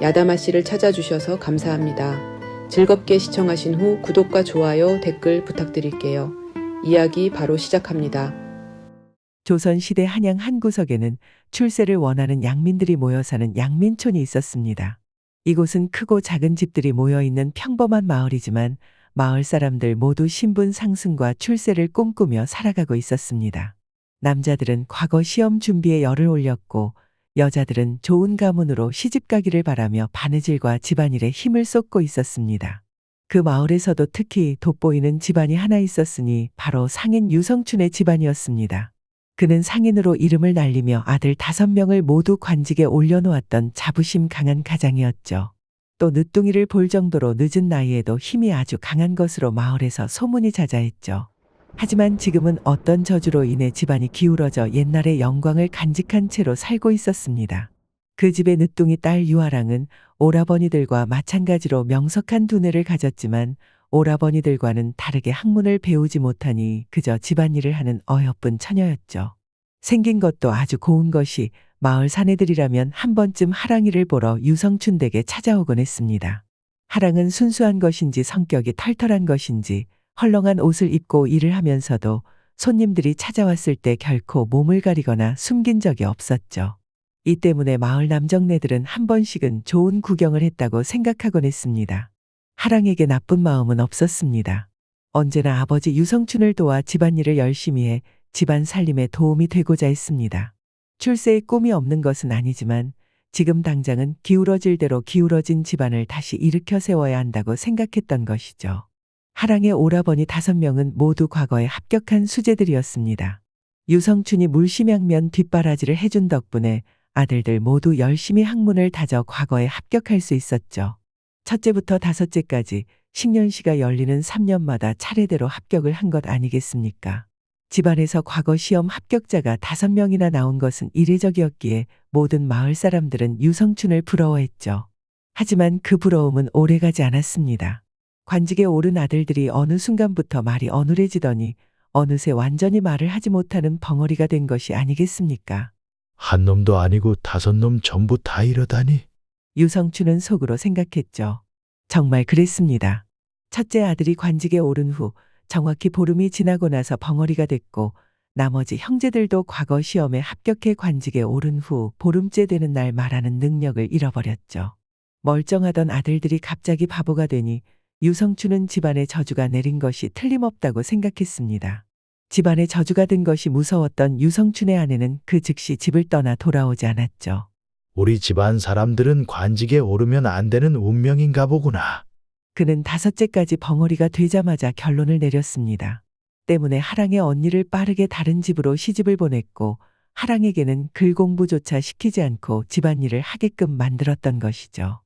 야다마 씨를 찾아주셔서 감사합니다. 즐겁게 시청하신 후 구독과 좋아요, 댓글 부탁드릴게요. 이야기 바로 시작합니다. 조선시대 한양 한 구석에는 출세를 원하는 양민들이 모여 사는 양민촌이 있었습니다. 이곳은 크고 작은 집들이 모여 있는 평범한 마을이지만 마을 사람들 모두 신분 상승과 출세를 꿈꾸며 살아가고 있었습니다. 남자들은 과거 시험 준비에 열을 올렸고 여자들은 좋은 가문으로 시집가기를 바라며 바느질과 집안일에 힘을 쏟고 있었습니다. 그 마을에서도 특히 돋보이는 집안이 하나 있었으니 바로 상인 유성춘의 집안이었습니다. 그는 상인으로 이름을 날리며 아들 5명을 모두 관직에 올려놓았던 자부심 강한 가장이었죠. 또 늦둥이를 볼 정도로 늦은 나이에도 힘이 아주 강한 것으로 마을에서 소문이 자자했죠. 하지만 지금은 어떤 저주로 인해 집안이 기울어져 옛날의 영광을 간직한 채로 살고 있었습니다. 그 집의 늦둥이 딸 유아랑은 오라버니들과 마찬가지로 명석한 두뇌를 가졌지만 오라버니들과는 다르게 학문을 배우지 못하니 그저 집안일을 하는 어여쁜 처녀였죠. 생긴 것도 아주 고운 것이 마을 사내들이라면 한 번쯤 하랑이를 보러 유성춘 댁에 찾아오곤 했습니다. 하랑은 순수한 것인지 성격이 털털한 것인지 헐렁한 옷을 입고 일을 하면서도 손님들이 찾아왔을 때 결코 몸을 가리거나 숨긴 적이 없었죠. 이 때문에 마을 남정네들은 한 번씩은 좋은 구경을 했다고 생각하곤 했습니다. 하랑에게 나쁜 마음은 없었습니다. 언제나 아버지 유성춘을 도와 집안일을 열심히 해 집안 살림에 도움이 되고자 했습니다. 출세에 꿈이 없는 것은 아니지만 지금 당장은 기울어질 대로 기울어진 집안을 다시 일으켜 세워야 한다고 생각했던 것이죠. 하랑의 오라버니 5명은 모두 과거에 합격한 수재들이었습니다. 유성춘이 물심양면 뒷바라지를 해준 덕분에 아들들 모두 열심히 학문을 다져 과거에 합격할 수 있었죠. 첫째부터 5째까지 식년시가 열리는 3년마다 차례대로 합격을 한 것 아니겠습니까? 집안에서 과거 시험 합격자가 5명이나 나온 것은 이례적이었기에 모든 마을 사람들은 유성춘을 부러워했죠. 하지만 그 부러움은 오래가지 않았습니다. 관직에 오른 아들들이 어느 순간부터 말이 어눌해지더니 어느새 완전히 말을 하지 못하는 벙어리가 된 것이 아니겠습니까? 한 놈도 아니고 5놈 전부 다 이러다니. 유성춘은 속으로 생각했죠. 정말 그랬습니다. 첫째 아들이 관직에 오른 후 정확히 보름이 지나고 나서 벙어리가 됐고 나머지 형제들도 과거 시험에 합격해 관직에 오른 후 보름째 되는 날 말하는 능력을 잃어버렸죠. 멀쩡하던 아들들이 갑자기 바보가 되니 유성춘은 집안에 저주가 내린 것이 틀림없다고 생각했습니다. 집안에 저주가 든 것이 무서웠던 유성춘의 아내는 그 즉시 집을 떠나 돌아오지 않았죠. 우리 집안 사람들은 관직에 오르면 안 되는 운명인가 보구나. 그는 5째까지 벙어리가 되자마자 결론을 내렸습니다. 때문에 하랑의 언니를 빠르게 다른 집으로 시집을 보냈고 하랑에게는 글 공부조차 시키지 않고 집안일을 하게끔 만들었던 것이죠.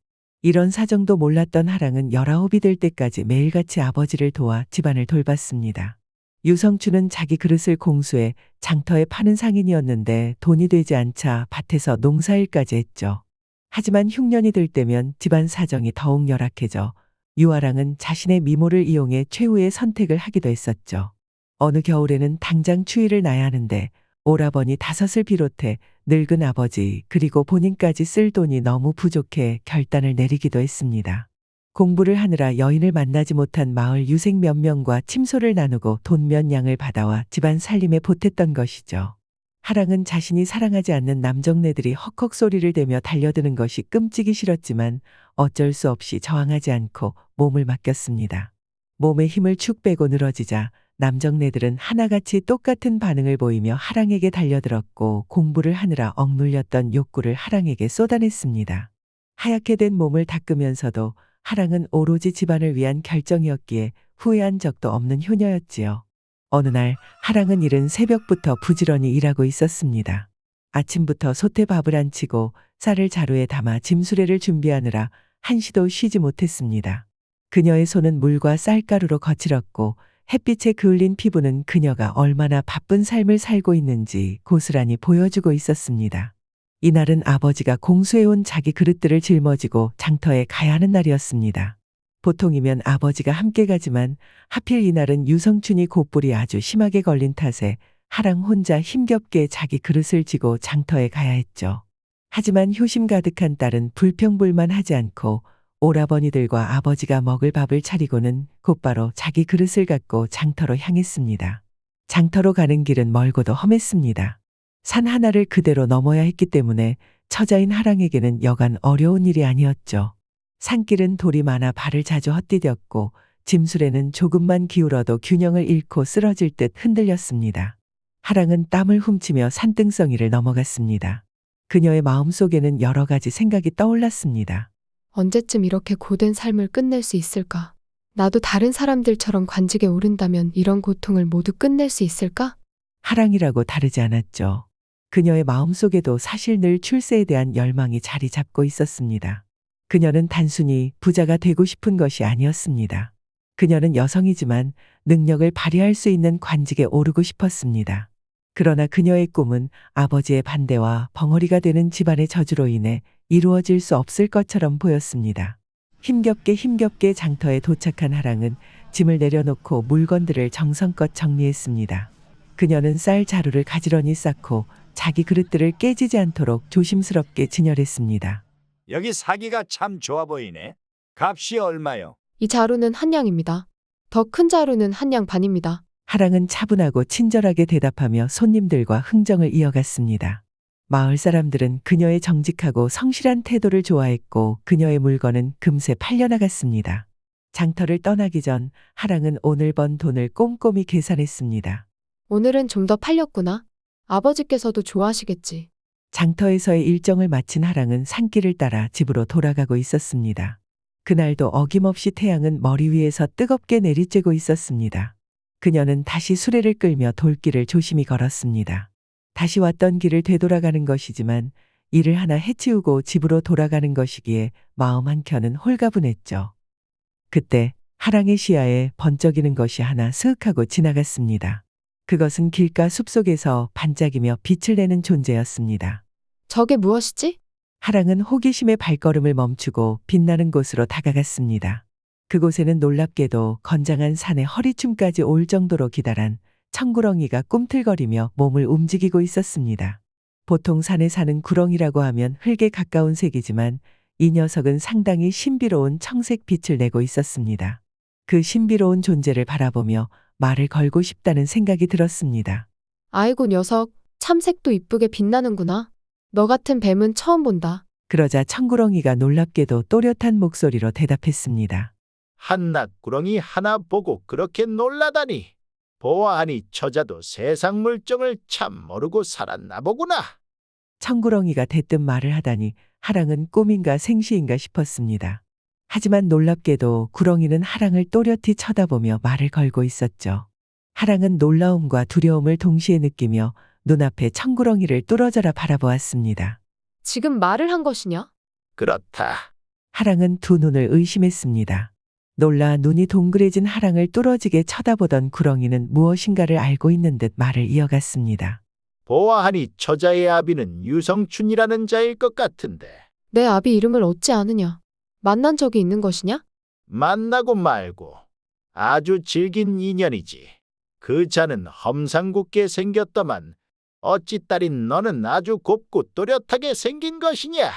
이런 사정도 몰랐던 하랑은 19이 될 때까지 매일같이 아버지를 도와 집안을 돌봤습니다. 유성춘은 자기 그릇을 공수해 장터에 파는 상인이었는데 돈이 되지 않자 밭에서 농사일까지 했죠. 하지만 흉년이 들 때면 집안 사정이 더욱 열악해져 유아랑은 자신의 미모를 이용해 최후의 선택을 하기도 했었죠. 어느 겨울에는 당장 추위를 나야 하는데 오라버니 5을 비롯해 늙은 아버지 그리고 본인까지 쓸 돈이 너무 부족해 결단을 내리기도 했습니다. 공부를 하느라 여인을 만나지 못한 마을 유생 몇 명과 침소를 나누고 돈 몇 냥을 받아와 집안 살림에 보탰던 것이죠. 하랑은 자신이 사랑하지 않는 남정네들이 헉헉 소리를 대며 달려드는 것이 끔찍이 싫었지만 어쩔 수 없이 저항하지 않고 몸을 맡겼습니다. 몸에 힘을 축 빼고 늘어지자 남정네들은 하나같이 똑같은 반응을 보이며 하랑에게 달려들었고 공부를 하느라 억눌렸던 욕구를 하랑에게 쏟아냈습니다. 하얗게 된 몸을 닦으면서도 하랑은 오로지 집안을 위한 결정이었기에 후회한 적도 없는 효녀였지요. 어느 날 하랑은 이른 새벽부터 부지런히 일하고 있었습니다. 아침부터 솥에 밥을 안 치고 쌀을 자루에 담아 짐수레를 준비하느라 한시도 쉬지 못했습니다. 그녀의 손은 물과 쌀가루로 거칠었고 햇빛에 그을린 피부는 그녀가 얼마나 바쁜 삶을 살고 있는지 고스란히 보여주고 있었습니다. 이날은 아버지가 공수해온 자기 그릇들을 짊어지고 장터에 가야 하는 날이었습니다. 보통이면 아버지가 함께 가지만 하필 이날은 유성춘이 곧불이 아주 심하게 걸린 탓에 하랑 혼자 힘겹게 자기 그릇을 지고 장터에 가야 했죠. 하지만 효심 가득한 딸은 불평불만하지 않고 오라버니들과 아버지가 먹을 밥을 차리고는 곧바로 자기 그릇을 갖고 장터로 향했습니다. 장터로 가는 길은 멀고도 험했습니다. 산 하나를 그대로 넘어야 했기 때문에 처자인 하랑에게는 여간 어려운 일이 아니었죠. 산길은 돌이 많아 발을 자주 헛디뎠고 짐술에는 조금만 기울어도 균형을 잃고 쓰러질 듯 흔들렸습니다. 하랑은 땀을 훔치며 산등성이를 넘어갔습니다. 그녀의 마음속에는 여러 가지 생각이 떠올랐습니다. 언제쯤 이렇게 고된 삶을 끝낼 수 있을까? 나도 다른 사람들처럼 관직에 오른다면 이런 고통을 모두 끝낼 수 있을까? 하랑이라고 다르지 않았죠. 그녀의 마음속에도 사실 늘 출세에 대한 열망이 자리 잡고 있었습니다. 그녀는 단순히 부자가 되고 싶은 것이 아니었습니다. 그녀는 여성이지만 능력을 발휘할 수 있는 관직에 오르고 싶었습니다. 그러나 그녀의 꿈은 아버지의 반대와 벙어리가 되는 집안의 저주로 인해 이루어질 수 없을 것처럼 보였습니다. 힘겹게 장터에 도착한 하랑은 짐을 내려놓고 물건들을 정성껏 정리했습니다. 그녀는 쌀 자루를 가지런히 쌓고 자기 그릇들을 깨지지 않도록 조심스럽게 진열했습니다. 여기 사기가 참 좋아 보이네. 값이 얼마요? 이 자루는 한 양입니다. 더 큰 자루는 한 양 반입니다. 하랑은 차분하고 친절하게 대답하며 손님들과 흥정을 이어갔습니다. 마을 사람들은 그녀의 정직하고 성실한 태도를 좋아했고 그녀의 물건은 금세 팔려나갔습니다. 장터를 떠나기 전 하랑은 오늘 번 돈을 꼼꼼히 계산했습니다. 오늘은 좀 더 팔렸구나. 아버지께서도 좋아하시겠지. 장터에서의 일정을 마친 하랑은 산길을 따라 집으로 돌아가고 있었습니다. 그날도 어김없이 태양은 머리 위에서 뜨겁게 내리쬐고 있었습니다. 그녀는 다시 수레를 끌며 돌길을 조심히 걸었습니다. 다시 왔던 길을 되돌아가는 것이지만 일을 하나 해치우고 집으로 돌아가는 것이기에 마음 한켠은 홀가분했죠. 그때 하랑의 시야에 번쩍이는 것이 하나 스윽하고 지나갔습니다. 그것은 길가 숲속에서 반짝이며 빛을 내는 존재였습니다. 저게 무엇이지? 하랑은 호기심에 발걸음을 멈추고 빛나는 곳으로 다가갔습니다. 그곳에는 놀랍게도 건장한 산에 허리춤까지 올 정도로 기다란 청구렁이가 꿈틀거리며 몸을 움직이고 있었습니다. 보통 산에 사는 구렁이라고 하면 흙에 가까운 색이지만 이 녀석은 상당히 신비로운 청색 빛을 내고 있었습니다. 그 신비로운 존재를 바라보며 말을 걸고 싶다는 생각이 들었습니다. 아이고 녀석, 참색도 이쁘게 빛나는구나. 너 같은 뱀은 처음 본다. 그러자 청구렁이가 놀랍게도 또렷한 목소리로 대답했습니다. 한낱 구렁이 하나 보고 그렇게 놀라다니. 보아하니 처자도 세상 물정을 참 모르고 살았나 보구나. 청구렁이가 대뜸 말을 하다니 하랑은 꿈인가 생시인가 싶었습니다. 하지만 놀랍게도 구렁이는 하랑을 또렷이 쳐다보며 말을 걸고 있었죠. 하랑은 놀라움과 두려움을 동시에 느끼며 눈앞에 청구렁이를 뚫어져라 바라보았습니다. 지금 말을 한 것이냐? 그렇다. 하랑은 두 눈을 의심했습니다. 놀라 눈이 동그래진 하랑을 뚫어지게 쳐다보던 구렁이는 무엇인가를 알고 있는 듯 말을 이어갔습니다. 보아하니 처자의 아비는 유성춘이라는 자일 것 같은데. 내 아비 이름을 어찌 아느냐? 만난 적이 있는 것이냐? 만나고 말고 아주 질긴 인연이지. 그 자는 험상궂게 생겼더만 어찌 딸인 너는 아주 곱고 또렷하게 생긴 것이냐.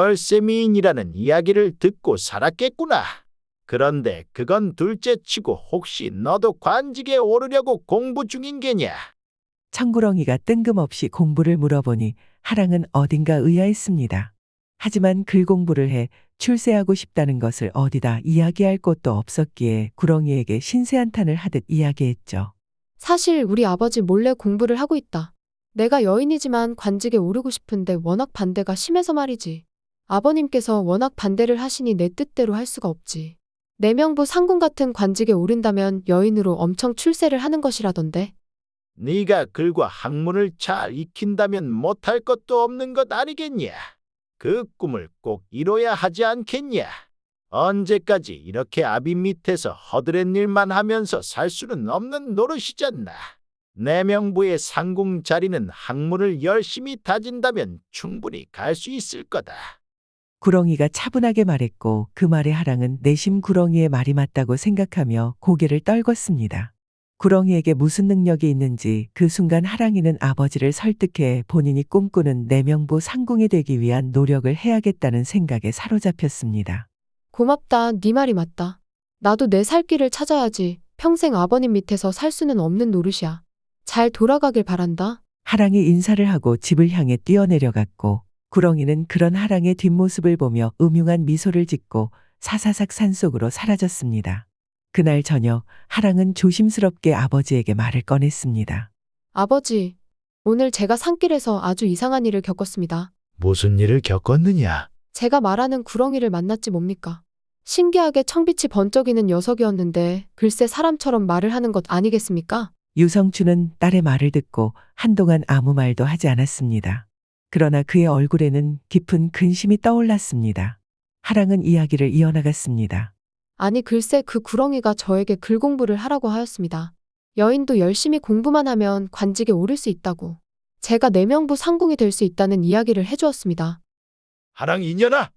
절세미인이라는 이야기를 듣고 살았겠구나. 그런데 그건 둘째치고 혹시 너도 관직에 오르려고 공부 중인 게냐? 청구렁이가 뜬금없이 공부를 물어보니 하랑은 어딘가 의아했습니다. 하지만 글 공부를 해 출세하고 싶다는 것을 어디다 이야기할 곳도 없었기에 구렁이에게 신세한탄을 하듯 이야기했죠. 사실 우리 아버지 몰래 공부를 하고 있다. 내가 여인이지만 관직에 오르고 싶은데 워낙 반대가 심해서 말이지. 아버님께서 워낙 반대를 하시니 내 뜻대로 할 수가 없지. 내명부 상궁 같은 관직에 오른다면 여인으로 엄청 출세를 하는 것이라던데. 네가 글과 학문을 잘 익힌다면 못할 것도 없는 것 아니겠냐? 그 꿈을 꼭 이뤄야 하지 않겠냐? 언제까지 이렇게 아비 밑에서 허드렛 일만 하면서 살 수는 없는 노릇이잖나. 내명부의 상궁 자리는 학문을 열심히 다진다면 충분히 갈 수 있을 거다. 구렁이가 차분하게 말했고 그 말에 하랑은 내심 구렁이의 말이 맞다고 생각하며 고개를 떨궜습니다. 구렁이에게 무슨 능력이 있는지 그 순간 하랑이는 아버지를 설득해 본인이 꿈꾸는 내명부 상궁이 되기 위한 노력을 해야겠다는 생각에 사로잡혔습니다. 고맙다. 네 말이 맞다. 나도 내 살 길을 찾아야지. 평생 아버님 밑에서 살 수는 없는 노릇이야. 잘 돌아가길 바란다. 하랑이 인사를 하고 집을 향해 뛰어내려갔고 구렁이는 그런 하랑의 뒷모습을 보며 음흉한 미소를 짓고 사사삭 산속으로 사라졌습니다. 그날 저녁 하랑은 조심스럽게 아버지에게 말을 꺼냈습니다. 아버지, 오늘 제가 산길에서 아주 이상한 일을 겪었습니다. 무슨 일을 겪었느냐? 제가 말하는 구렁이를 만났지 뭡니까? 신기하게 청빛이 번쩍이는 녀석이었는데 글쎄 사람처럼 말을 하는 것 아니겠습니까? 유성춘은 딸의 말을 듣고 한동안 아무 말도 하지 않았습니다. 그러나 그의 얼굴에는 깊은 근심이 떠올랐습니다. 하랑은 이야기를 이어나갔습니다. 아니 글쎄 그 구렁이가 저에게 글 공부를 하라고 하였습니다. 여인도 열심히 공부만 하면 관직에 오를 수 있다고. 제가 내명부 상궁이 될 수 있다는 이야기를 해주었습니다. 하랑 이년아,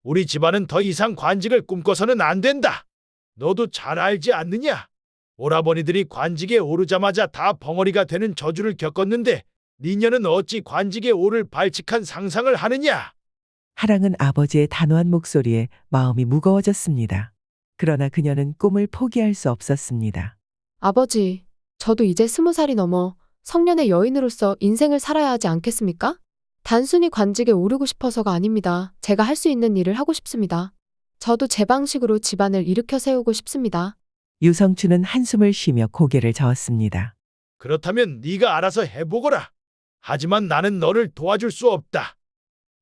우리 집안은 더 이상 관직을 꿈꿔서는 안 된다. 너도 잘 알지 않느냐? 오라버니들이 관직에 오르자마자 다 벙어리가 되는 저주를 겪었는데 니녀는 어찌 관직에 오를 발칙한 상상을 하느냐? 하랑은 아버지의 단호한 목소리에 마음이 무거워졌습니다. 그러나 그녀는 꿈을 포기할 수 없었습니다. 아버지, 저도 이제 20살이 넘어 성년의 여인으로서 인생을 살아야 하지 않겠습니까? 단순히 관직에 오르고 싶어서가 아닙니다. 제가 할 수 있는 일을 하고 싶습니다. 저도 제 방식으로 집안을 일으켜 세우고 싶습니다. 유성춘은 한숨을 쉬며 고개를 저었습니다. 그렇다면 네가 알아서 해보거라. 하지만 나는 너를 도와줄 수 없다.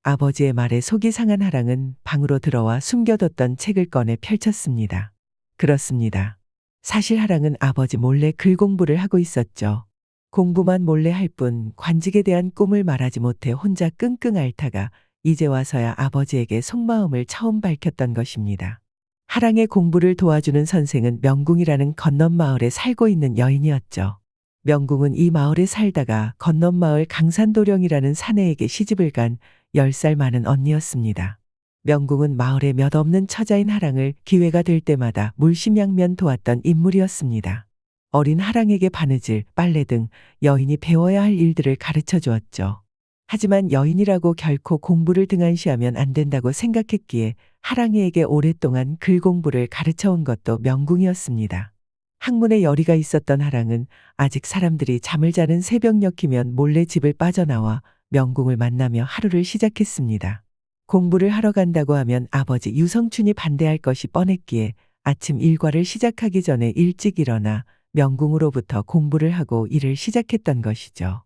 아버지의 말에 속이 상한 하랑은 방으로 들어와 숨겨뒀던 책을 꺼내 펼쳤습니다. 그렇습니다. 사실 하랑은 아버지 몰래 글 공부를 하고 있었죠. 공부만 몰래 할 뿐 관직에 대한 꿈을 말하지 못해 혼자 끙끙 앓다가 이제 와서야 아버지에게 속마음을 처음 밝혔던 것입니다. 하랑의 공부를 도와주는 선생은 명궁이라는 건넌 마을에 살고 있는 여인이었죠. 명궁은 이 마을에 살다가 건넌 마을 강산도령이라는 사내에게 시집을 간 10살 많은 언니였습니다. 명궁은 마을에 몇 없는 처자인 하랑을 기회가 될 때마다 물심양면 도왔던 인물이었습니다. 어린 하랑에게 바느질, 빨래 등 여인이 배워야 할 일들을 가르쳐 주었죠. 하지만 여인이라고 결코 공부를 등한시하면 안 된다고 생각했기에 하랑이에게 오랫동안 글 공부를 가르쳐 온 것도 명궁이었습니다. 학문에 열의가 있었던 하랑은 아직 사람들이 잠을 자는 새벽녘이면 몰래 집을 빠져나와 명궁을 만나며 하루를 시작했습니다. 공부를 하러 간다고 하면 아버지 유성춘이 반대할 것이 뻔했기에 아침 일과를 시작하기 전에 일찍 일어나 명궁으로부터 공부를 하고 일을 시작했던 것이죠.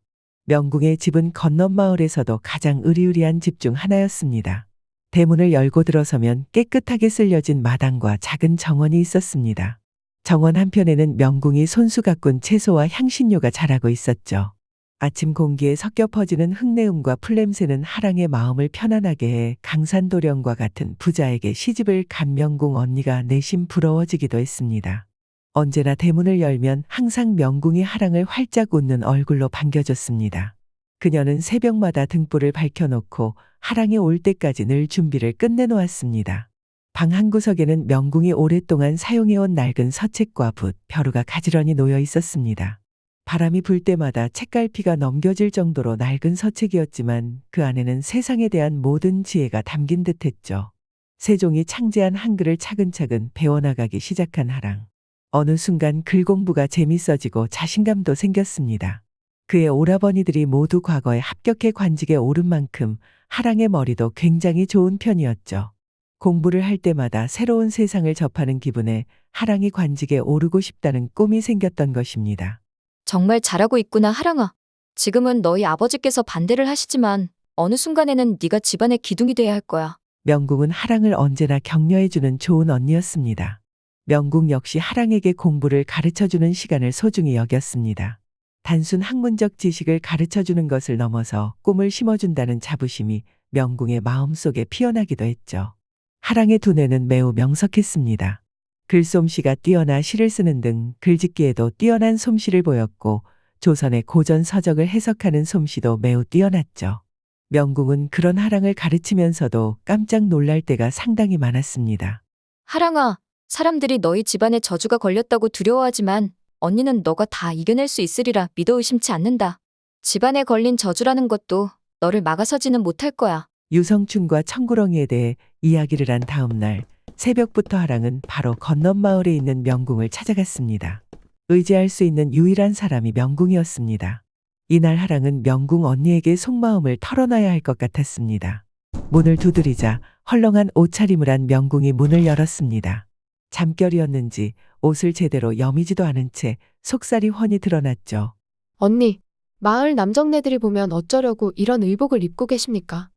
명궁의 집은 건넌 마을에서도 가장 으리으리한 집 중 하나였습니다. 대문을 열고 들어서면 깨끗하게 쓸려진 마당과 작은 정원이 있었습니다. 정원 한편에는 명궁이 손수 가꾼 채소와 향신료가 자라고 있었죠. 아침 공기에 섞여 퍼지는 흙내음과 풀냄새는 하랑의 마음을 편안하게 해 강산도령과 같은 부자에게 시집을 간 명궁 언니가 내심 부러워지기도 했습니다. 언제나 대문을 열면 항상 명궁이 하랑을 활짝 웃는 얼굴로 반겨줬습니다. 그녀는 새벽마다 등불을 밝혀놓고 하랑이 올 때까지 늘 준비를 끝내놓았습니다. 방 한 구석에는 명궁이 오랫동안 사용해온 낡은 서책과 붓, 벼루가 가지런히 놓여 있었습니다. 바람이 불 때마다 책갈피가 넘겨질 정도로 낡은 서책이었지만 그 안에는 세상에 대한 모든 지혜가 담긴 듯했죠. 세종이 창제한 한글을 차근차근 배워나가기 시작한 하랑. 어느 순간 글 공부가 재밌어지고 자신감도 생겼습니다. 그의 오라버니들이 모두 과거에 합격해 관직에 오른 만큼 하랑의 머리도 굉장히 좋은 편이었죠. 공부를 할 때마다 새로운 세상을 접하는 기분에 하랑이 관직에 오르고 싶다는 꿈이 생겼던 것입니다. 정말 잘하고 있구나, 하랑아. 지금은 너희 아버지께서 반대를 하시지만 어느 순간에는 네가 집안의 기둥이 돼야 할 거야. 명궁은 하랑을 언제나 격려해주는 좋은 언니였습니다. 명궁 역시 하랑에게 공부를 가르쳐주는 시간을 소중히 여겼습니다. 단순 학문적 지식을 가르쳐주는 것을 넘어서 꿈을 심어준다는 자부심이 명궁의 마음속에 피어나기도 했죠. 하랑의 두뇌는 매우 명석했습니다. 글솜씨가 뛰어나 시를 쓰는 등 글짓기에도 뛰어난 솜씨를 보였고 조선의 고전 서적을 해석하는 솜씨도 매우 뛰어났죠. 명궁은 그런 하랑을 가르치면서도 깜짝 놀랄 때가 상당히 많았습니다. 하랑아, 사람들이 너희 집안에 저주가 걸렸다고 두려워하지만 언니는 너가 다 이겨낼 수 있으리라 믿어 의심치 않는다. 집안에 걸린 저주라는 것도 너를 막아서지는 못할 거야. 유성춘과 청구렁이에 대해 이야기를 한 다음 날 새벽부터 하랑은 바로 건넌 마을에 있는 명궁을 찾아갔습니다. 의지할 수 있는 유일한 사람이 명궁이었습니다. 이날 하랑은 명궁 언니에게 속마음을 털어놔야 할 것 같았습니다. 문을 두드리자 헐렁한 옷차림을 한 명궁이 문을 열었습니다. 잠결이었는지 옷을 제대로 여미지도 않은 채 속살이 훤히 드러났죠. 언니, 마을 남정네들이 보면 어쩌려고 이런 의복을 입고 계십니까?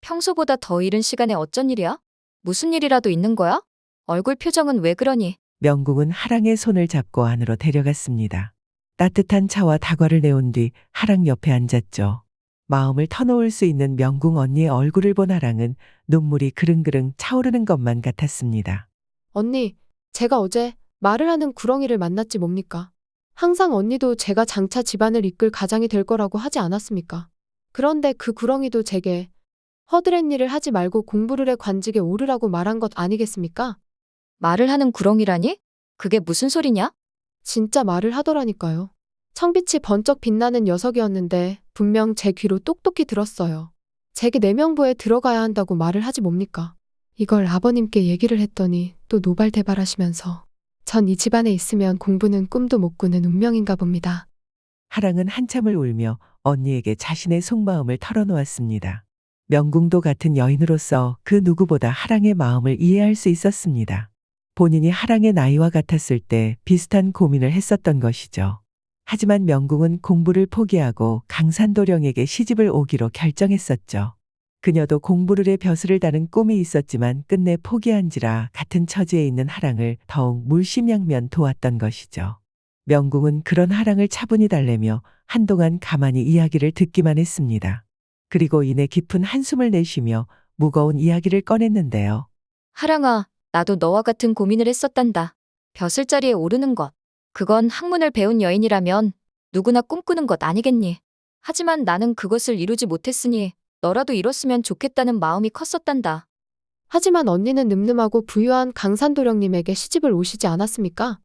평소보다 더 이른 시간에 어쩐 일이야? 무슨 일이라도 있는 거야? 얼굴 표정은 왜 그러니? 명궁은 하랑의 손을 잡고 안으로 데려갔습니다. 따뜻한 차와 다과를 내온 뒤 하랑 옆에 앉았죠. 마음을 터놓을 수 있는 명궁 언니의 얼굴을 본 하랑은 눈물이 그릉그릉 차오르는 것만 같았습니다. 언니, 제가 어제 말을 하는 구렁이를 만났지 뭡니까? 항상 언니도 제가 장차 집안을 이끌 가장이 될 거라고 하지 않았습니까? 그런데 그 구렁이도 제게 허드렛 일을 하지 말고 공부를 해 관직에 오르라고 말한 것 아니겠습니까? 말을 하는 구렁이라니? 그게 무슨 소리냐? 진짜 말을 하더라니까요. 청빛이 번쩍 빛나는 녀석이었는데 분명 제 귀로 똑똑히 들었어요. 제게 내명부에 들어가야 한다고 말을 하지 뭡니까? 이걸 아버님께 얘기를 했더니 또 노발대발하시면서 전 이 집안에 있으면 공부는 꿈도 못 꾸는 운명인가 봅니다. 하랑은 한참을 울며 언니에게 자신의 속마음을 털어놓았습니다. 명궁도 같은 여인으로서 그 누구보다 하랑의 마음을 이해할 수 있었습니다. 본인이 하랑의 나이와 같았을 때 비슷한 고민을 했었던 것이죠. 하지만 명궁은 공부를 포기하고 강산도령에게 시집을 오기로 결정했었죠. 그녀도 공부를 해 벼슬을 다는 꿈이 있었지만 끝내 포기한지라 같은 처지에 있는 하랑을 더욱 물심양면 도왔던 것이죠. 명궁은 그런 하랑을 차분히 달래며 한동안 가만히 이야기를 듣기만 했습니다. 그리고 이내 깊은 한숨을 내쉬며 무거운 이야기를 꺼냈는데요. 하랑아, 나도 너와 같은 고민을 했었단다. 벼슬자리에 오르는 것. 그건 학문을 배운 여인이라면 누구나 꿈꾸는 것 아니겠니? 하지만 나는 그것을 이루지 못했으니 너라도 이뤘으면 좋겠다는 마음이 컸었단다. 하지만 언니는 늠름하고 부유한 강산도령님에게 시집을 오시지 않았습니까?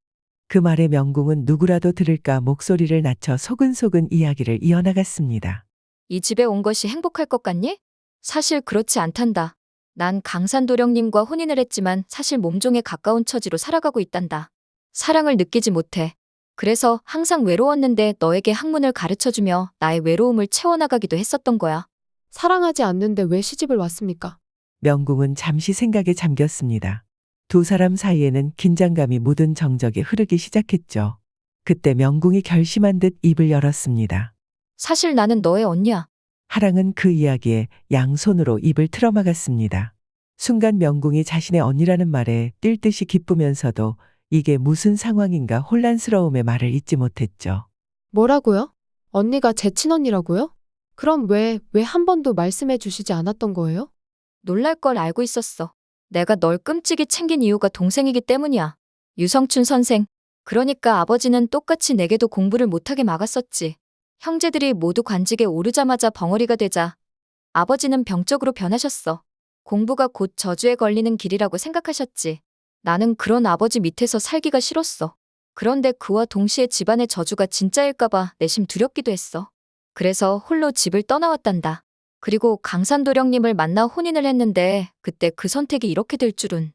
그 말에 명궁은 누구라도 들을까 목소리를 낮춰 소근소근 이야기를 이어나갔습니다. 이 집에 온 것이 행복할 것 같니? 사실 그렇지 않단다. 난 강산도령님과 혼인을 했지만 사실 몸종에 가까운 처지로 살아가고 있단다. 사랑을 느끼지 못해. 그래서 항상 외로웠는데 너에게 학문을 가르쳐주며 나의 외로움을 채워나가기도 했었던 거야. 사랑하지 않는데 왜 시집을 왔습니까? 명궁은 잠시 생각에 잠겼습니다. 두 사람 사이에는 긴장감이 묻은 정적이 흐르기 시작했죠. 그때 명궁이 결심한 듯 입을 열었습니다. 사실 나는 너의 언니야. 하랑은 그 이야기에 양손으로 입을 틀어막았습니다. 순간 명궁이 자신의 언니라는 말에 뛸 듯이 기쁘면서도 이게 무슨 상황인가 혼란스러움에 말을 잇지 못했죠. 뭐라고요? 언니가 제 친언니라고요? 그럼 왜 한 번도 말씀해 주시지 않았던 거예요? 놀랄 걸 알고 있었어. 내가 널 끔찍이 챙긴 이유가 동생이기 때문이야. 유성춘 선생. 그러니까 아버지는 똑같이 내게도 공부를 못하게 막았었지. 형제들이 모두 관직에 오르자마자 벙어리가 되자 아버지는 병적으로 변하셨어. 공부가 곧 저주에 걸리는 길이라고 생각하셨지. 나는 그런 아버지 밑에서 살기가 싫었어. 그런데 그와 동시에 집안의 저주가 진짜일까봐 내심 두렵기도 했어. 그래서 홀로 집을 떠나왔단다. 그리고 강산도령님을 만나 혼인을 했는데 그때 그 선택이 이렇게 될 줄은.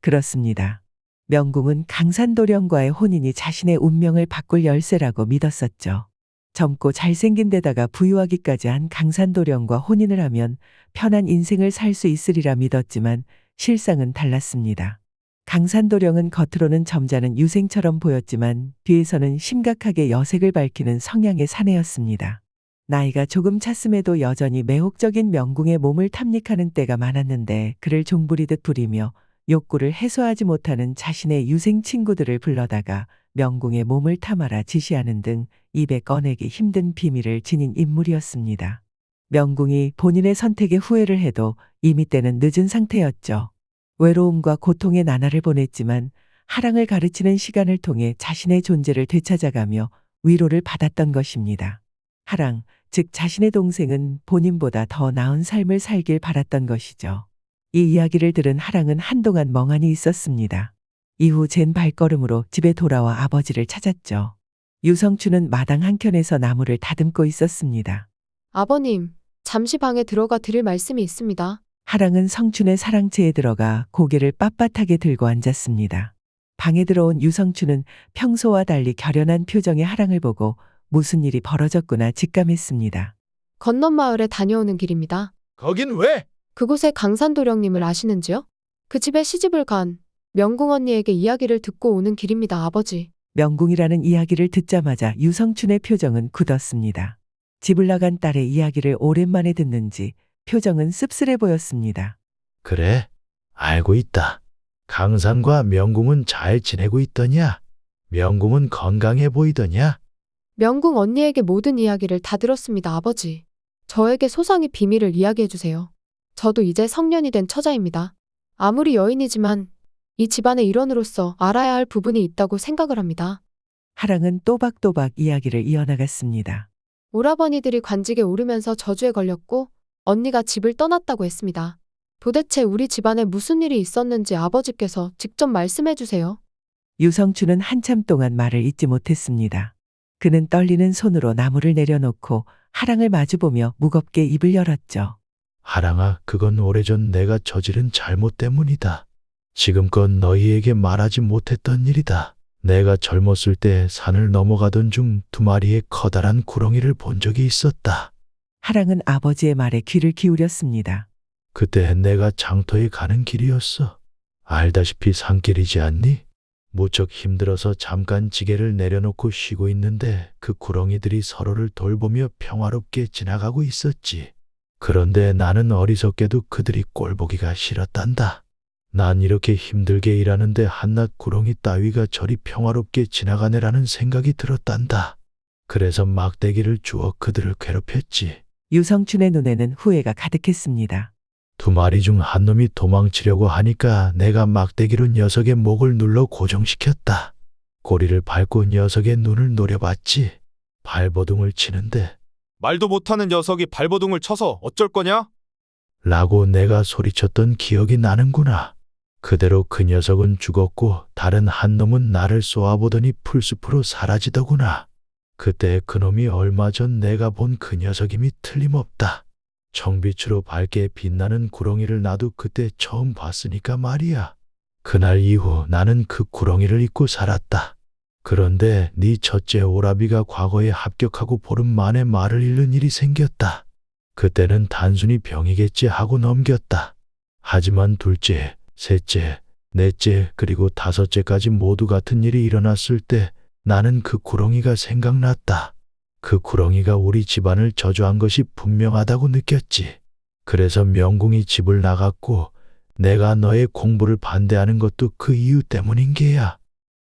그렇습니다. 명궁은 강산도령과의 혼인이 자신의 운명을 바꿀 열쇠라고 믿었었죠. 젊고 잘생긴 데다가 부유하기까지 한 강산도령과 혼인을 하면 편한 인생을 살 수 있으리라 믿었지만 실상은 달랐습니다. 강산도령은 겉으로는 점잖은 유생처럼 보였지만 뒤에서는 심각하게 여색을 밝히는 성향의 사내였습니다. 나이가 조금 찼음에도 여전히 매혹적인 명궁의 몸을 탐닉하는 때가 많았는데 그를 종부리듯 부리며 욕구를 해소하지 못하는 자신의 유생 친구들을 불러다가 명궁의 몸을 탐하라 지시하는 등 입에 꺼내기 힘든 비밀을 지닌 인물이었습니다. 명궁이 본인의 선택에 후회를 해도 이미 때는 늦은 상태였죠. 외로움과 고통의 나날을 보냈지만 하랑을 가르치는 시간을 통해 자신의 존재를 되찾아가며 위로를 받았던 것입니다. 하랑, 즉 자신의 동생은 본인보다 더 나은 삶을 살길 바랐던 것이죠. 이 이야기를 들은 하랑은 한동안 멍하니 있었습니다. 이후 젠 발걸음으로 집에 돌아와 아버지를 찾았죠. 유성춘은 마당 한켠에서 나무를 다듬고 있었습니다. 아버님, 잠시 방에 들어가 드릴 말씀이 있습니다. 하랑은 성춘의 사랑채에 들어가 고개를 빳빳하게 들고 앉았습니다. 방에 들어온 유성춘은 평소와 달리 결연한 표정의 하랑을 보고 무슨 일이 벌어졌구나 직감했습니다. 건넌 마을에 다녀오는 길입니다. 거긴 왜? 그곳에 강산도령님을 아시는지요? 그 집에 시집을 간 명궁 언니에게 이야기를 듣고 오는 길입니다, 아버지. 명궁이라는 이야기를 듣자마자 유성춘의 표정은 굳었습니다. 집을 나간 딸의 이야기를 오랜만에 듣는지 표정은 씁쓸해 보였습니다. 그래, 알고 있다. 강산과 명궁은 잘 지내고 있더냐? 명궁은 건강해 보이더냐? 명궁 언니에게 모든 이야기를 다 들었습니다, 아버지. 저에게 소상히 비밀을 이야기해 주세요. 저도 이제 성년이 된 처자입니다. 아무리 여인이지만 이 집안의 일원으로서 알아야 할 부분이 있다고 생각을 합니다. 하랑은 또박또박 이야기를 이어나갔습니다. 오라버니들이 관직에 오르면서 저주에 걸렸고 언니가 집을 떠났다고 했습니다. 도대체 우리 집안에 무슨 일이 있었는지 아버지께서 직접 말씀해 주세요. 유성춘은 한참 동안 말을 잇지 못했습니다. 그는 떨리는 손으로 나무를 내려놓고 하랑을 마주보며 무겁게 입을 열었죠. 하랑아, 그건 오래전 내가 저지른 잘못 때문이다. 지금껏 너희에게 말하지 못했던 일이다. 내가 젊었을 때 산을 넘어가던 중 2마리의 커다란 구렁이를 본 적이 있었다. 하랑은 아버지의 말에 귀를 기울였습니다. 그때 내가 장터에 가는 길이었어. 알다시피 산길이지 않니? 무척 힘들어서 잠깐 지게를 내려놓고 쉬고 있는데 그 구렁이들이 서로를 돌보며 평화롭게 지나가고 있었지. 그런데 나는 어리석게도 그들이 꼴보기가 싫었단다. 난 이렇게 힘들게 일하는데 한낱 구렁이 따위가 저리 평화롭게 지나가네라는 생각이 들었단다. 그래서 막대기를 주어 그들을 괴롭혔지. 유성춘의 눈에는 후회가 가득했습니다. 2마리 중 한 놈이 도망치려고 하니까 내가 막대기로 녀석의 목을 눌러 고정시켰다. 고리를 밟고 녀석의 눈을 노려봤지. 발버둥을 치는데 말도 못하는 녀석이 발버둥을 쳐서 어쩔 거냐? 라고 내가 소리쳤던 기억이 나는구나. 그대로 그 녀석은 죽었고 다른 한 놈은 나를 쏘아보더니 풀숲으로 사라지더구나. 그때 그놈이 얼마 전 내가 본 그 녀석임이 틀림없다. 청빛으로 밝게 빛나는 구렁이를 나도 그때 처음 봤으니까 말이야. 그날 이후 나는 그 구렁이를 잊고 살았다. 그런데 네 첫째 오라비가 과거에 합격하고 보름 만에 말을 잃는 일이 생겼다. 그때는 단순히 병이겠지 하고 넘겼다. 하지만 둘째, 셋째, 넷째, 그리고 다섯째까지 모두 같은 일이 일어났을 때 나는 그 구렁이가 생각났다. 그 구렁이가 우리 집안을 저주한 것이 분명하다고 느꼈지. 그래서 명궁이 집을 나갔고 내가 너의 공부를 반대하는 것도 그 이유 때문인 게야.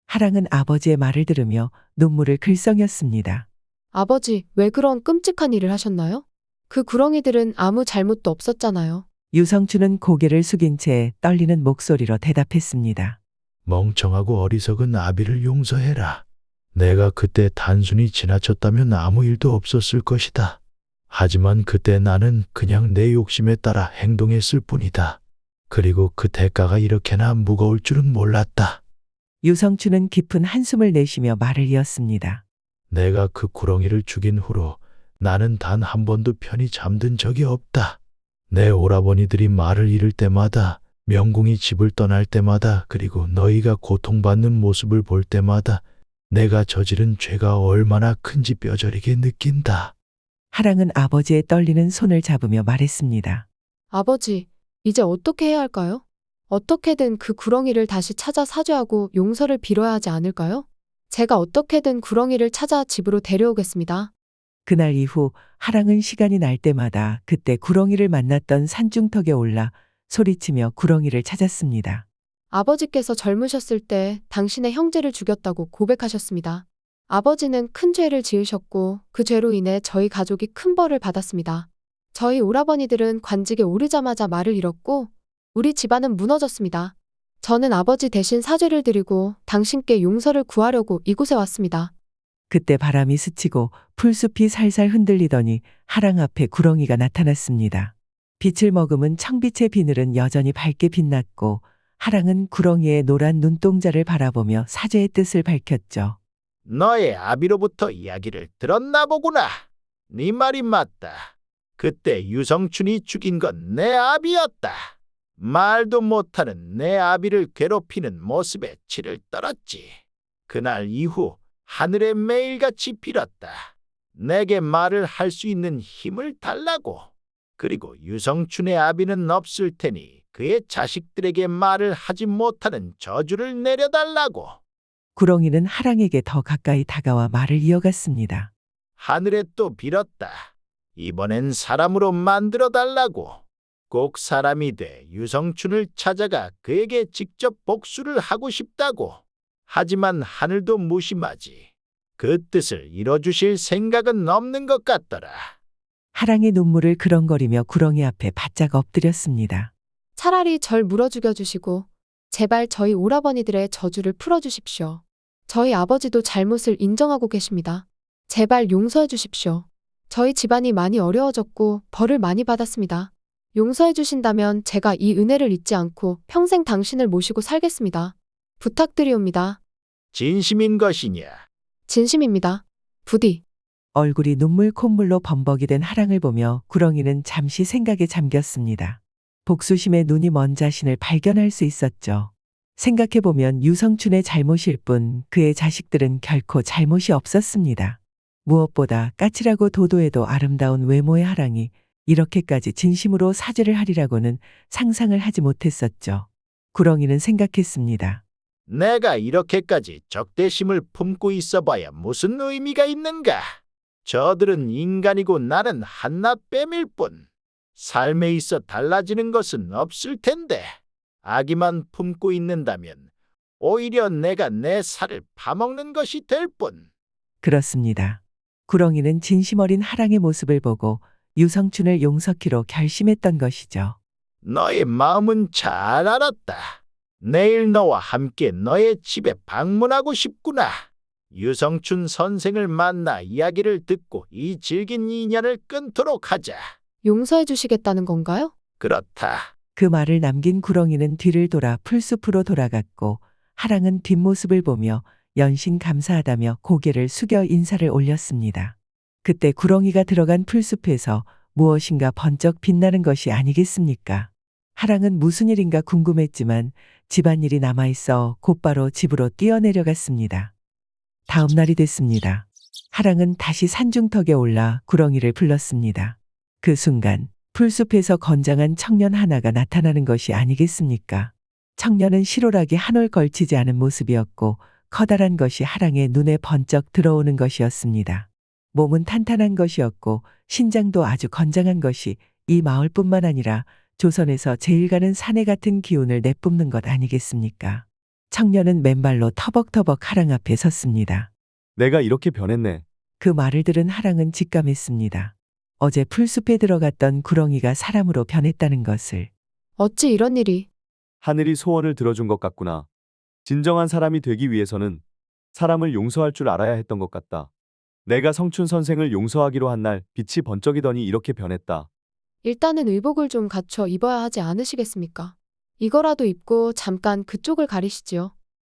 하랑은 아버지의 말을 들으며 눈물을 글썽였습니다. 아버지, 왜 그런 끔찍한 일을 하셨나요? 그 구렁이들은 아무 잘못도 없었잖아요. 유성춘은 고개를 숙인 채 떨리는 목소리로 대답했습니다. 멍청하고 어리석은 아비를 용서해라. 내가 그때 단순히 지나쳤다면 아무 일도 없었을 것이다. 하지만 그때 나는 그냥 내 욕심에 따라 행동했을 뿐이다. 그리고 그 대가가 이렇게나 무거울 줄은 몰랐다. 유성춘은 깊은 한숨을 내쉬며 말을 이었습니다. 내가 그 구렁이를 죽인 후로 나는 단 한 번도 편히 잠든 적이 없다. 내 오라버니들이 말을 잃을 때마다, 명궁이 집을 떠날 때마다, 그리고 너희가 고통받는 모습을 볼 때마다 내가 저지른 죄가 얼마나 큰지 뼈저리게 느낀다. 하랑은 아버지의 떨리는 손을 잡으며 말했습니다. 아버지, 이제 어떻게 해야 할까요? 어떻게든 그 구렁이를 다시 찾아 사죄하고 용서를 빌어야 하지 않을까요? 제가 어떻게든 구렁이를 찾아 집으로 데려오겠습니다. 그날 이후 하랑은 시간이 날 때마다 그때 구렁이를 만났던 산중턱에 올라 소리치며 구렁이를 찾았습니다. 아버지께서 젊으셨을 때 당신의 형제를 죽였다고 고백하셨습니다. 아버지는 큰 죄를 지으셨고 그 죄로 인해 저희 가족이 큰 벌을 받았습니다. 저희 오라버니들은 관직에 오르자마자 말을 잃었고 우리 집안은 무너졌습니다. 저는 아버지 대신 사죄를 드리고 당신께 용서를 구하려고 이곳에 왔습니다. 그때 바람이 스치고 풀숲이 살살 흔들리더니 하랑 앞에 구렁이가 나타났습니다. 빛을 머금은 청빛의 비늘은 여전히 밝게 빛났고 하랑은 구렁이의 노란 눈동자를 바라보며 사죄의 뜻을 밝혔죠. 너의 아비로부터 이야기를 들었나 보구나. 네 말이 맞다. 그때 유성춘이 죽인 건 내 아비였다. 말도 못하는 내 아비를 괴롭히는 모습에 치를 떨었지. 그날 이후 하늘에 매일같이 빌었다. 내게 말을 할 수 있는 힘을 달라고. 그리고 유성춘의 아비는 없을 테니 그의 자식들에게 말을 하지 못하는 저주를 내려달라고. 구렁이는 하랑에게 더 가까이 다가와 말을 이어갔습니다. 하늘에 또 빌었다. 이번엔 사람으로 만들어 달라고. 꼭 사람이 돼 유성춘을 찾아가 그에게 직접 복수를 하고 싶다고. 하지만 하늘도 무심하지. 그 뜻을 이뤄주실 생각은 없는 것 같더라. 하랑의 눈물을 그렁거리며 구렁이 앞에 바짝 엎드렸습니다. 차라리 절 물어 죽여주시고 제발 저희 오라버니들의 저주를 풀어주십시오. 저희 아버지도 잘못을 인정하고 계십니다. 제발 용서해 주십시오. 저희 집안이 많이 어려워졌고 벌을 많이 받았습니다. 용서해 주신다면 제가 이 은혜를 잊지 않고 평생 당신을 모시고 살겠습니다. 부탁드리옵니다. 진심인 것이냐? 진심입니다. 부디. 얼굴이 눈물 콧물로 범벅이 된 하랑을 보며 구렁이는 잠시 생각에 잠겼습니다. 복수심에 눈이 먼 자신을 발견할 수 있었죠. 생각해보면 유성춘의 잘못일 뿐 그의 자식들은 결코 잘못이 없었습니다. 무엇보다 까칠하고 도도해도 아름다운 외모의 하랑이 이렇게까지 진심으로 사죄를 하리라고는 상상을 하지 못했었죠. 구렁이는 생각했습니다. 내가 이렇게까지 적대심을 품고 있어봐야 무슨 의미가 있는가? 저들은 인간이고 나는 한낱 뱀일 뿐. 삶에 있어 달라지는 것은 없을 텐데 악의만 품고 있는다면 오히려 내가 내 살을 파먹는 것이 될 뿐. 그렇습니다. 구렁이는 진심 어린 하랑의 모습을 보고 유성춘을 용서키로 결심했던 것이죠. 너의 마음은 잘 알았다. 내일 너와 함께 너의 집에 방문하고 싶구나. 유성춘 선생을 만나 이야기를 듣고 이 질긴 인연을 끊도록 하자. 용서해 주시겠다는 건가요? 그렇다. 그 말을 남긴 구렁이는 뒤를 돌아 풀숲으로 돌아갔고 하랑은 뒷모습을 보며 연신 감사하다며 고개를 숙여 인사를 올렸습니다. 그때 구렁이가 들어간 풀숲에서 무엇인가 번쩍 빛나는 것이 아니겠습니까? 하랑은 무슨 일인가 궁금했지만 집안일이 남아있어 곧바로 집으로 뛰어내려갔습니다. 다음 날이 됐습니다. 하랑은 다시 산중턱에 올라 구렁이를 불렀습니다. 그 순간 풀숲에서 건장한 청년 하나가 나타나는 것이 아니겠습니까? 청년은 실오라기 한 올 걸치지 않은 모습이었고 커다란 것이 하랑의 눈에 번쩍 들어오는 것이었습니다. 몸은 탄탄한 것이었고 신장도 아주 건장한 것이 이 마을뿐만 아니라 조선에서 제일 가는 사내 같은 기운을 내뿜는 것 아니겠습니까? 청년은 맨발로 터벅터벅 하랑 앞에 섰습니다. 내가 이렇게 변했네. 그 말을 들은 하랑은 직감했습니다. 어제 풀숲에 들어갔던 구렁이가 사람으로 변했다는 것을. 어찌 이런 일이. 하늘이 소원을 들어준 것 같구나. 진정한 사람이 되기 위해서는 사람을 용서할 줄 알아야 했던 것 같다. 내가 성춘 선생을 용서하기로 한 날 빛이 번쩍이더니 이렇게 변했다. 일단은 의복을 좀 갖춰 입어야 하지 않으시겠습니까? 이거라도 입고 잠깐 그쪽을 가리시지요.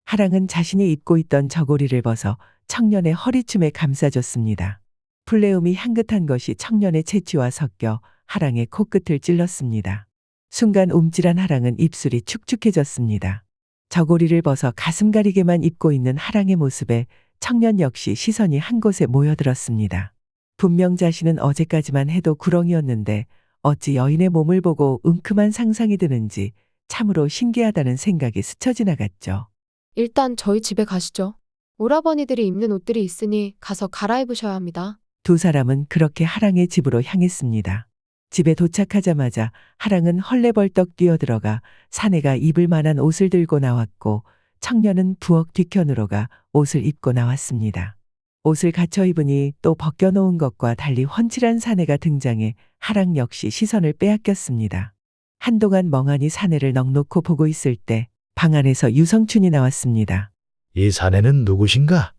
하랑은 자신이 입고 있던 저고리를 벗어 청년의 허리춤에 감싸줬습니다. 풀레음이 향긋한 것이 청년의 채취와 섞여 하랑의 코끝을 찔렀습니다. 순간 움찔한 하랑은 입술이 축축해졌습니다. 저고리를 벗어 가슴 가리개만 입고 있는 하랑의 모습에 청년 역시 시선이 한 곳에 모여들었습니다. 분명 자신은 어제까지만 해도 구렁이었는데 어찌 여인의 몸을 보고 웅큼한 상상이 드는지 참으로 신기하다는 생각이 스쳐 지나갔죠. 일단 저희 집에 가시죠. 오라버니들이 입는 옷들이 있으니 가서 갈아입으셔야 합니다. 두 사람은 그렇게 하랑의 집으로 향했습니다. 집에 도착하자마자 하랑은 헐레벌떡 뛰어들어가 사내가 입을 만한 옷을 들고 나왔고 청년은 부엌 뒤편으로 가 옷을 입고 나왔습니다. 옷을 갖춰 입으니 또 벗겨놓은 것과 달리 훤칠한 사내가 등장해 하랑 역시 시선을 빼앗겼습니다. 한동안 멍하니 사내를 넋놓고 보고 있을 때 방 안에서 유성춘이 나왔습니다. 이 사내는 누구신가?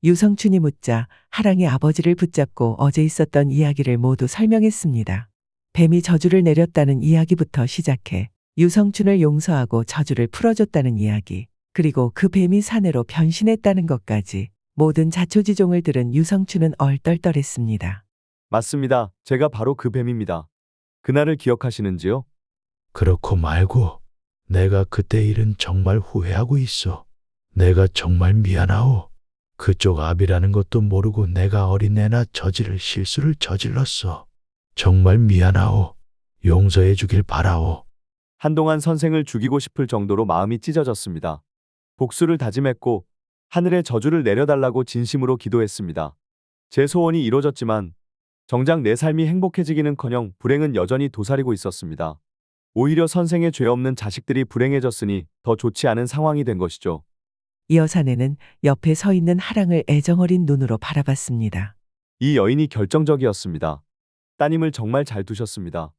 유성춘이 묻자 하랑이 아버지를 붙잡고 어제 있었던 이야기를 모두 설명했습니다. 뱀이 저주를 내렸다는 이야기부터 시작해 유성춘을 용서하고 저주를 풀어줬다는 이야기, 그리고 그 뱀이 사내로 변신했다는 것까지 모든 자초지종을 들은 유성춘은 얼떨떨했습니다. 맞습니다. 제가 바로 그 뱀입니다. 그날을 기억하시는지요? 그렇고 말고 내가 그때 일은 정말 후회하고 있어. 내가 정말 미안하오. 그쪽 압이라는 것도 모르고 내가 어린애나 저지를 실수를 저질렀어. 정말 미안하오. 용서해 주길 바라오. 한동안 선생을 죽이고 싶을 정도로 마음이 찢어졌습니다. 복수를 다짐했고 하늘에 저주를 내려달라고 진심으로 기도했습니다. 제 소원이 이루어졌지만 정작 내 삶이 행복해지기는커녕 불행은 여전히 도사리고 있었습니다. 오히려 선생의 죄 없는 자식들이 불행해졌으니 더 좋지 않은 상황이 된 것이죠. 이어 사내는 옆에 서 있는 하랑을 애정어린 눈으로 바라봤습니다. 이 여인이 결정적이었습니다. 따님을 정말 잘 두셨습니다.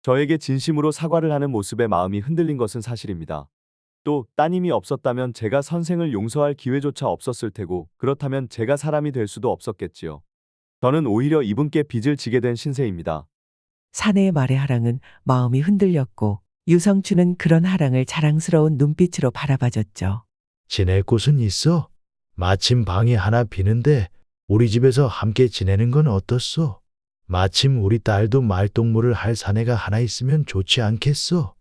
저에게 진심으로 사과를 하는 모습에 마음이 흔들린 것은 사실입니다. 또 따님이 없었다면 제가 선생을 용서할 기회조차 없었을 테고 그렇다면 제가 사람이 될 수도 없었겠지요. 저는 오히려 이분께 빚을 지게 된 신세입니다. 사내의 말에 하랑은 마음이 흔들렸고 유성춘은 그런 하랑을 자랑스러운 눈빛으로 바라봐줬죠. 지낼 곳은 있어? 마침 방이 하나 비는데 우리 집에서 함께 지내는 건 어떻소? 마침 우리 딸도 말동무를 할 사내가 하나 있으면 좋지 않겠소?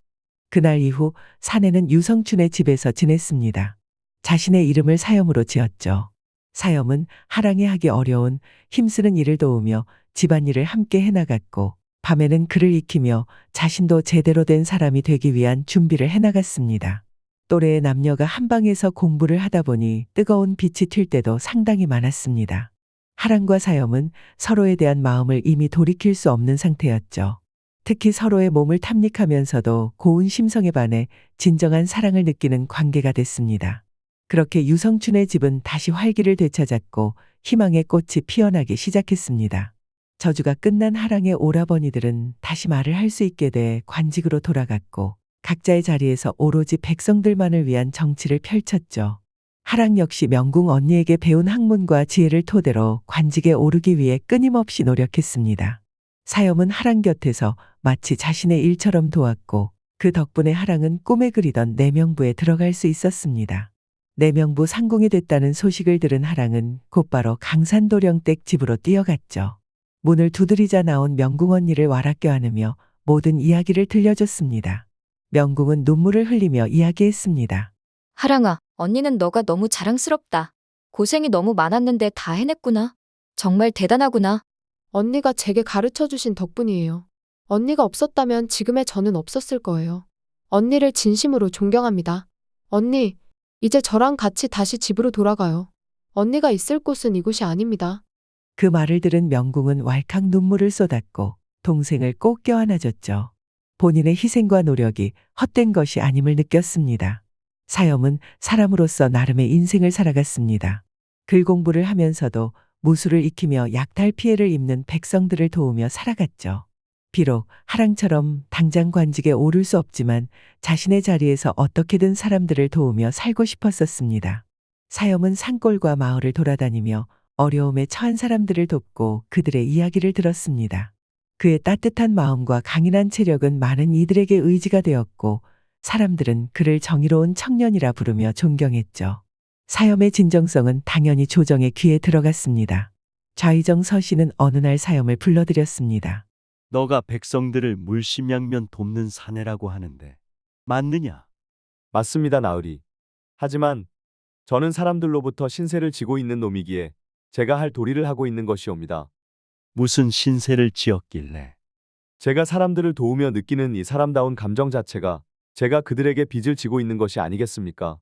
그날 이후 사내는 유성춘의 집에서 지냈습니다. 자신의 이름을 사염으로 지었죠. 사염은 하랑이 하기 어려운 힘쓰는 일을 도우며 집안일을 함께 해나갔고 밤에는 그를 익히며 자신도 제대로 된 사람이 되기 위한 준비를 해나갔습니다. 또래의 남녀가 한 방에서 공부를 하다 보니 뜨거운 빛이 튈 때도 상당히 많았습니다. 하랑과 사염은 서로에 대한 마음을 이미 돌이킬 수 없는 상태였죠. 특히 서로의 몸을 탐닉하면서도 고운 심성에 반해 진정한 사랑을 느끼는 관계가 됐습니다. 그렇게 유성춘의 집은 다시 활기를 되찾았고 희망의 꽃이 피어나기 시작했습니다. 저주가 끝난 하랑의 오라버니들은 다시 말을 할 수 있게 돼 관직으로 돌아갔고 각자의 자리에서 오로지 백성들만을 위한 정치를 펼쳤죠. 하랑 역시 명궁 언니에게 배운 학문과 지혜를 토대로 관직에 오르기 위해 끊임없이 노력했습니다. 사염은 하랑 곁에서 마치 자신의 일처럼 도왔고 그 덕분에 하랑은 꿈에 그리던 내명부에 들어갈 수 있었습니다. 내명부 상궁이 됐다는 소식을 들은 하랑은 곧바로 강산도령댁 집으로 뛰어갔죠. 문을 두드리자 나온 명궁 언니를 와락겨 안으며 모든 이야기를 들려줬습니다. 명궁은 눈물을 흘리며 이야기했습니다. 하랑아, 언니는 너가 너무 자랑스럽다. 고생이 너무 많았는데 다 해냈구나. 정말 대단하구나. 언니가 제게 가르쳐 주신 덕분이에요. 언니가 없었다면 지금의 저는 없었을 거예요. 언니를 진심으로 존경합니다. 언니, 이제 저랑 같이 다시 집으로 돌아가요. 언니가 있을 곳은 이곳이 아닙니다. 그 말을 들은 명궁은 왈칵 눈물을 쏟았고 동생을 꼭 껴안아줬죠. 본인의 희생과 노력이 헛된 것이 아님을 느꼈습니다. 사염은 사람으로서 나름의 인생을 살아갔습니다. 글 공부를 하면서도 무술을 익히며 약탈 피해를 입는 백성들을 도우며 살아갔죠. 비록 하랑처럼 당장 관직에 오를 수 없지만 자신의 자리에서 어떻게든 사람들을 도우며 살고 싶었었습니다. 사염은 산골과 마을을 돌아다니며 어려움에 처한 사람들을 돕고 그들의 이야기를 들었습니다. 그의 따뜻한 마음과 강인한 체력은 많은 이들에게 의지가 되었고 사람들은 그를 정의로운 청년이라 부르며 존경했죠. 사염의 진정성은 당연히 조정의 귀에 들어갔습니다. 좌의정 서씨는 어느 날 사염을 불러들였습니다. 너가 백성들을 물심양면 돕는 사내라고 하는데 맞느냐? 맞습니다, 나으리. 하지만 저는 사람들로부터 신세를 지고 있는 놈이기에 제가 할 도리를 하고 있는 것이옵니다. 무슨 신세를 지었길래? 제가 사람들을 도우며 느끼는 이 사람다운 감정 자체가 제가 그들에게 빚을 지고 있는 것이 아니겠습니까?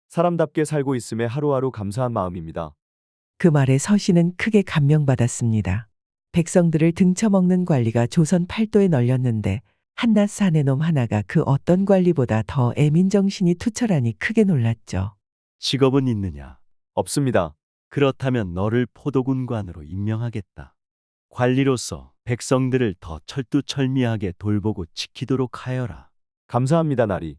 사람답게 살고 있음에 하루하루 감사한 마음입니다. 그 말에 서씨는 크게 감명받았습니다. 백성들을 등쳐먹는 관리가 조선 팔도에 널렸는데 한낱 사내놈 하나가 그 어떤 관리보다 더 애민정신이 투철하니 크게 놀랐죠. 직업은 있느냐? 없습니다. 그렇다면 너를 포도군관으로 임명하겠다. 관리로서 백성들을 더 철두철미하게 돌보고 지키도록 하여라. 감사합니다, 나리.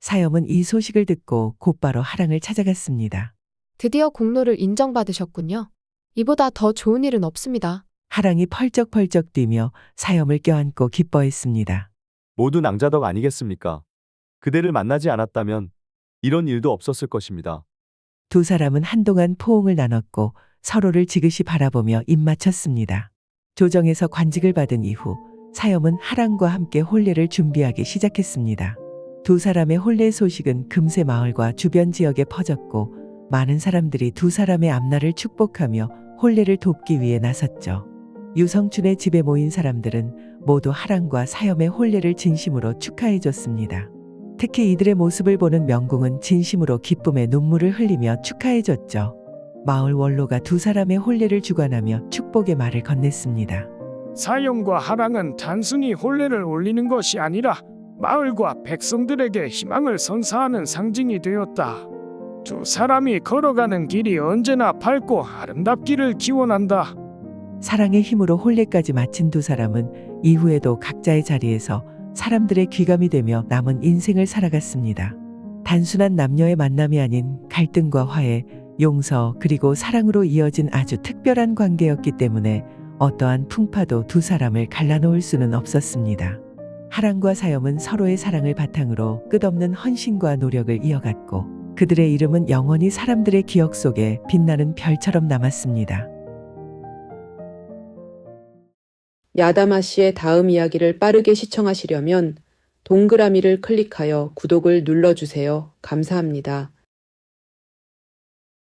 사염은 이 소식을 듣고 곧바로 하랑을 찾아갔습니다. 드디어 공로를 인정받으셨군요. 이보다 더 좋은 일은 없습니다. 하랑이 펄쩍펄쩍 뛰며 사염을 껴안고 기뻐했습니다. 모두 낭자덕 아니겠습니까? 그대를 만나지 않았다면 이런 일도 없었을 것입니다. 두 사람은 한동안 포옹을 나눴고 서로를 지그시 바라보며 입 맞췄습니다. 조정에서 관직을 받은 이후 사염은 하랑과 함께 혼례를 준비하기 시작했습니다. 두 사람의 혼례 소식은 금세 마을과 주변 지역에 퍼졌고 많은 사람들이 두 사람의 앞날을 축복하며 혼례를 돕기 위해 나섰죠. 유성춘의 집에 모인 사람들은 모두 하랑과 사염의 혼례를 진심으로 축하해 줬습니다. 특히 이들의 모습을 보는 명궁은 진심으로 기쁨의 눈물을 흘리며 축하해 줬죠. 마을 원로가 두 사람의 혼례를 주관하며 축복의 말을 건넸습니다. 사형과 하랑은 단순히 혼례를 올리는 것이 아니라 마을과 백성들에게 희망을 선사하는 상징이 되었다. 두 사람이 걸어가는 길이 언제나 밝고 아름답기를 기원한다. 사랑의 힘으로 혼례까지 마친 두 사람은 이후에도 각자의 자리에서 사람들의 귀감이 되며 남은 인생을 살아갔습니다. 단순한 남녀의 만남이 아닌 갈등과 화해, 용서 그리고 사랑으로 이어진 아주 특별한 관계였기 때문에 어떠한 풍파도 두 사람을 갈라놓을 수는 없었습니다. 하랑과 사염은 서로의 사랑을 바탕으로 끝없는 헌신과 노력을 이어갔고 그들의 이름은 영원히 사람들의 기억 속에 빛나는 별처럼 남았습니다. 야다마 씨의 다음 이야기를 빠르게 시청하시려면 동그라미를 클릭하여 구독을 눌러주세요. 감사합니다.